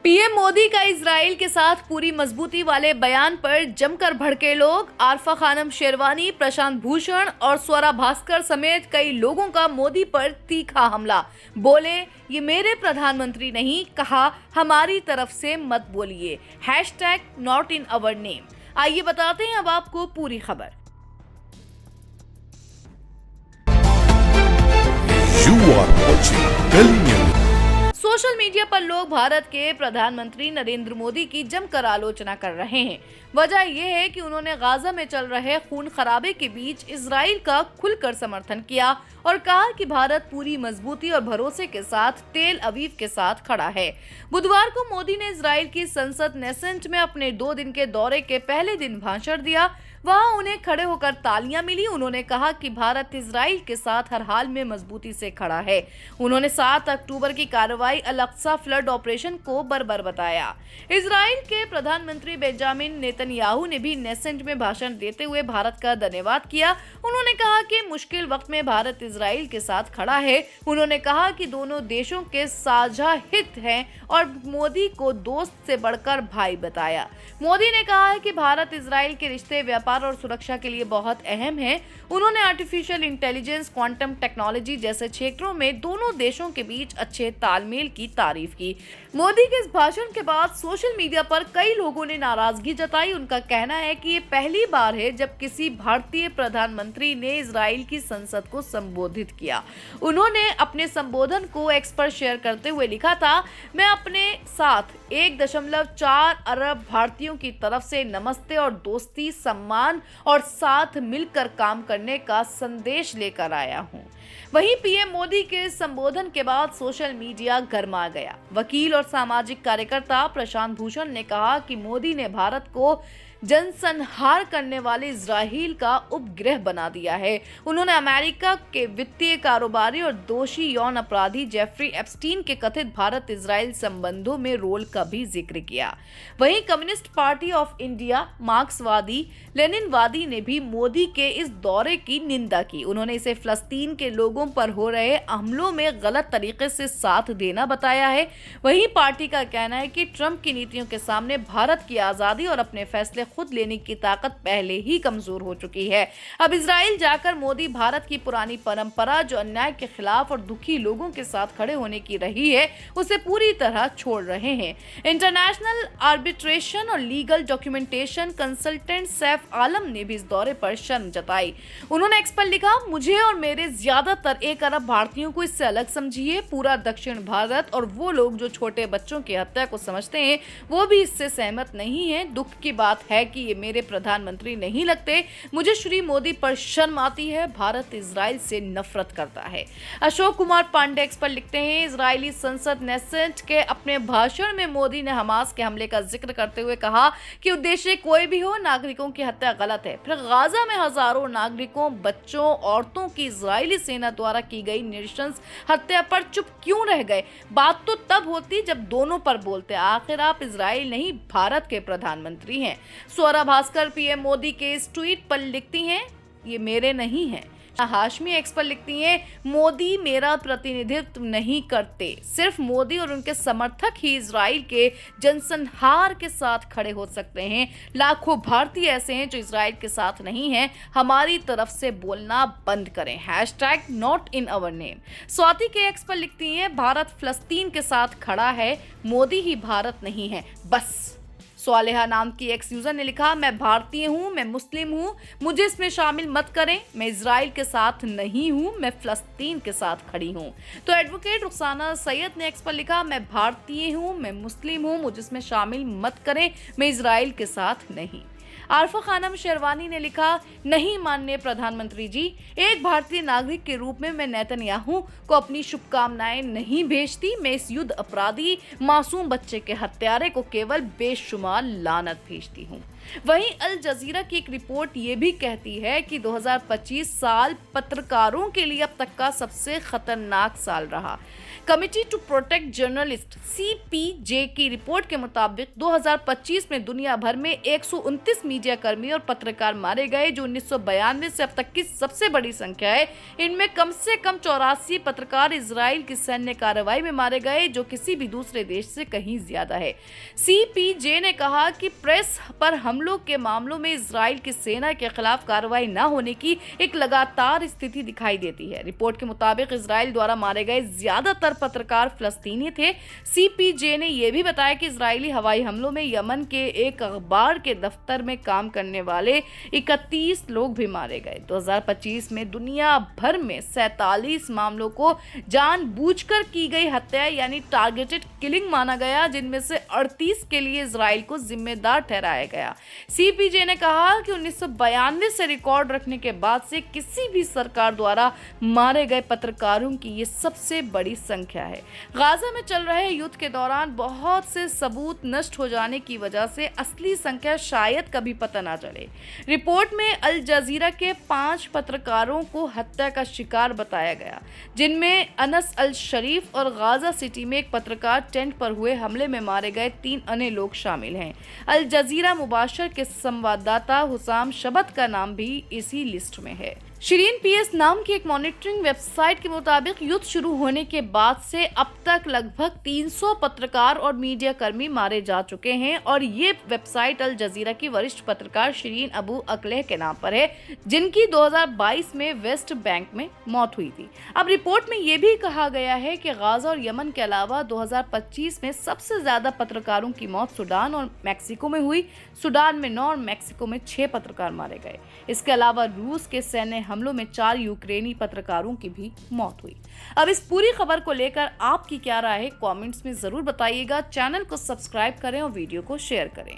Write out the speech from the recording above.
PM Modi का Israel के साथ पूरी मजबूती वाले बयान पर जमकर भड़के लोग। आरफा खानम शेरवानी, प्रशांत भूषण और स्वरा भास्कर समेत कई लोगों का मोदी पर तीखा हमला। बोले, ये मेरे प्रधानमंत्री नहीं, कहा हमारी तरफ से मत बोलिए, #नॉट इन अवर नेम। आइए बताते हैं अब आपको पूरी खबर। You are watching Delhi News. Social media पर लोग भारत के प्रधानमंत्री नरेंद्र मोदी की जमकर आलोचना कर रहे हैं। वजह यह है कि उन्होंने गाजा में चल रहे खून खराबे के बीच इजराइल का खुलकर समर्थन किया और कहा कि भारत पूरी मजबूती और भरोसे के साथ तेल अवीव के साथ खड़ा है। बुधवार को मोदी ने इजराइल की संसद नेसेंट में अपने 2 दिन के दौरे के पहले दिन भाषण दिया। वहां उन्हें खड़े होकर तालियां मिली। उन्होंने कहा कि भारत इजराइल के साथ हर हाल में मजबूती से खड़ा है। उन्होंने 7 अक्टूबर की कार्रवाई अल-अक्सा फ्लड ऑपरेशन को बर्बर बताया। इजराइल के प्रधानमंत्री बेंजामिन नेतन्याहू ने भी नेसेंट में भाषण देते हुए भारत का धन्यवाद किया। उन्होंने कहा कि मुश्किल वक्त में भारत इजराइल के साथ खड़ा है। उन्होंने कहा कि दोनों देशों के साझा हित हैं और मोदी को दोस्त से बढ़कर भाई बताया। मोदी ने कहा है कि भारत इजराइल के रिश्ते व्यापार और सुरक्षा के लिए बहुत अहम है। उन्होंने आर्टिफिशियल इंटेलिजेंस, क्वांटम टेक्नोलॉजी जैसे क्षेत्रों में दोनों देशों के बीच अच्छे तालमेल की तारीफ की। मोदी के इस भाषण के बाद सोशल मीडिया पर कई लोगों ने नाराजगी जताई। उनका कहना है कि ये पहली बार है जब किसी भारतीय प्रधानमंत्री ने इजराइल की संसद को संबोधित किया। उन्होंने अपने संबोधन को एक्स पर शेयर करते हुए लिखा था, मैं अपने साथ 1.4 अरब भारतीयों की तरफ से नमस्ते और दोस्ती, सम्मान और साथ मिलकर काम करने का संदेश लेकर आया हूं। वहीं पीएम मोदी के संबोधन के बाद सोशल मीडिया गरमा गया। वकील और सामाजिक कार्यकर्ता प्रशांत भूषण ने कहा कि मोदी ने भारत को जनसंहार करने वाले इजराइल का उपग्रह बना दिया है। उन्होंने अमेरिका के वित्तीय कारोबारी और दोषी यौन अपराधी जेफरी एप्स्टीन के कथित भारत इजराइल संबंधों में रोल का भी जिक्र किया। वहीं कम्युनिस्ट पार्टी ऑफ इंडिया, मार्क्सवादी, लेनिनवादी ने भी मोदी के इस दौरे की निंदा की। उन्होंने इसे फलस्तीन के लोगों पर हो रहे हमलों में गलत तरीके से साथ देना बताया है। वहीं पार्टी का कहना है कि ट्रंप की नीतियों के सामने भारत की आजादी और अपने फैसले खुद लेने की ताकत पहले ही कमजोर हो चुकी है। अब इजराइल जाकर मोदी भारत की पुरानी परंपरा, जो अन्याय के खिलाफ और दुखी लोगों के साथ खड़े होने की रही है, उसे पूरी तरह छोड़ रहे हैं। इंटरनेशनल आर्बिट्रेशन और लीगल डॉक्यूमेंटेशन कंसल्टेंट सैफ आलम ने भी इस दौरे पर शर्म जताई। उन्होंने एक्स पर लिखा, मुझे और मेरे ज्यादातर 1 अरब भारतीयों को इससे अलग समझिए। पूरा दक्षिण भारत और वो लोग जो छोटे बच्चों की हत्या को समझते हैं, वो भी इससे सहमत नहीं है। दुख की बात है कि ये मेरे प्रधानमंत्री नहीं लगते। मुझे श्री मोदी पर शर्म आती है। भारत इजराइल से नफरत करता है। अशोक कुमार पांडे एक्स पर लिखते हैं, इजरायली संसद नेसेंट के अपने भाषण में मोदी ने हमास के हमले का जिक्र करते हुए कहा कि उद्देश्य कोई भी हो, नागरिकों की हत्या गलत है। फिर गाजा में हजारों नागरिकों, बच्चों, औरतों की इजरायली सेना द्वारा की गई नृशंस हत्या पर चुप क्यों रह गए? बात तो तब होती जब दोनों पर बोलते। आखिर आप इजराइल नहीं, भारत के प्रधानमंत्री हैं। स्वरा भास्कर पीएम मोदी के इस ट्वीट पर लिखती हैं, ये मेरे नहीं हैं। हाशमी एक्स पर लिखती हैं, मोदी मेरा प्रतिनिधित्व नहीं करते। सिर्फ मोदी और उनके समर्थक ही इजराइल के जनसंहार के साथ खड़े हो सकते हैं। लाखों भारतीय ऐसे हैं जो इजराइल के साथ नहीं हैं। हमारी तरफ से बोलना बंद करें, #not in our name. Swati के एक्स पर लिखती हैं, भारत फलस्तीन के साथ खड़ा है, मोदी ही भारत नहीं है, बस। स्वालेहा नाम की एक्स यूजर ने लिखा, मैं भारतीय हूं, मैं मुस्लिम हूं, मुझे इसमें शामिल मत करें। मैं इजराइल के साथ नहीं हूं, मैं फलस्तीन के साथ खड़ी हूं। तो एडवोकेट रुखसाना सैयद ने एक्स पर लिखा, मैं भारतीय हूं, मैं मुस्लिम हूं, मुझे इसमें शामिल मत करें, मैं इजराइल के साथ नहीं। आरफा खानम शेरवानी ने लिखा, नहीं माननीय प्रधानमंत्री जी, एक भारतीय नागरिक के रूप में मैं नेतन्याहू को अपनी शुभकामनाएं नहीं भेजती। मैं इस युद्ध अपराधी, मासूम बच्चे के हत्यारे को केवल बेशुमार लानत भेजती हूँ। वहीं अल जजीरा की एक रिपोर्ट ये भी कहती है कि 2025 साल पत्रकारों के लिए अब तक का सबसे खतरनाक साल रहा। Committee to protect journalist (CPJ) की रिपोर्ट के मुताबिक 2025 में दुनिया भर में 129 मीडिया कर्मी और पत्रकार मारे गए, जो 1992 से अब तक की सबसे बड़ी संख्या है। इनमें कम से कम 84 पत्रकार इजराइल की सैन्य कार्रवाई में मारे गए, जो किसी भी दूसरे देश से कहीं ज्यादा है। CPJ ने कहा कि प्रेस पर हमलों के मामलों में इजराइल की सेना के खिलाफ कार्रवाई न होने की एक लगातार स्थिति दिखाई देती है। रिपोर्ट के मुताबिक इजराइल द्वारा मारे गए ज्यादातर पत्रकार फलस्तीनी थे। CPJ ने यह भी बताया कि इजरायली हवाई हमलों में यमन के एक अखबार के दफ्तर में काम करने वाले 31 लोग भी मारे गए। 2025 में दुनिया भर में 47 मामलों को जानबूझकर की गई हत्या यानी टारगेटेड किलिंग माना गया, जिनमें से 38 के लिए इजराइल को जिम्मेदार ठहराया गया। CPJ ने कहा कि 1992 से रिकॉर्ड रखने के बाद से किसी भी सरकार द्वारा मारे गए पत्रकारों की ये सबसे बड़ी संख्या है। गाजा में चल रहे युद्ध के दौरान बहुत से सबूत नष्ट हो जाने की वजह से असली संख्या शायद कभी पता ना चले। रिपोर्ट में अल जजीरा के 5 पत्रकारों को हत्या का शिकार बताया गया, जिनमें अनस अल शरीफ और गाजा सिटी में एक पत्रकार टेंट पर हुए हमले में मारे गए 3 अन्य लोग शामिल हैं। अल जजीरा मुबाशर के संवाददाता हुसाम शबत का नाम भी इसी लिस्ट में है। शिरीन PS नाम की एक मॉनिटरिंग वेबसाइट के मुताबिक युद्ध शुरू होने के बाद से अब तक लगभग 300 पत्रकार और मीडिया कर्मी मारे जा चुके हैं, और ये वेबसाइट अल जजीरा की वरिष्ठ पत्रकार शिरीन अबू अकलेह के नाम पर है, जिनकी 2022 में वेस्ट बैंक में मौत हुई थी। अब रिपोर्ट में यह भी कहा गया है कि गाजा और यमन के अलावा 2025 में सबसे ज्यादा पत्रकारों की मौत सूडान और मैक्सिको में हुई। सूडान में 9 और मैक्सिको में 6 पत्रकार मारे गए। इसके अलावा रूस के सैन्य हमलों में 4 यूक्रेनी पत्रकारों की भी मौत हुई। अब इस पूरी खबर को लेकर आपकी क्या राय है, कमेंट्स में जरूर बताइएगा। चैनल को सब्सक्राइब करें और वीडियो को शेयर करें।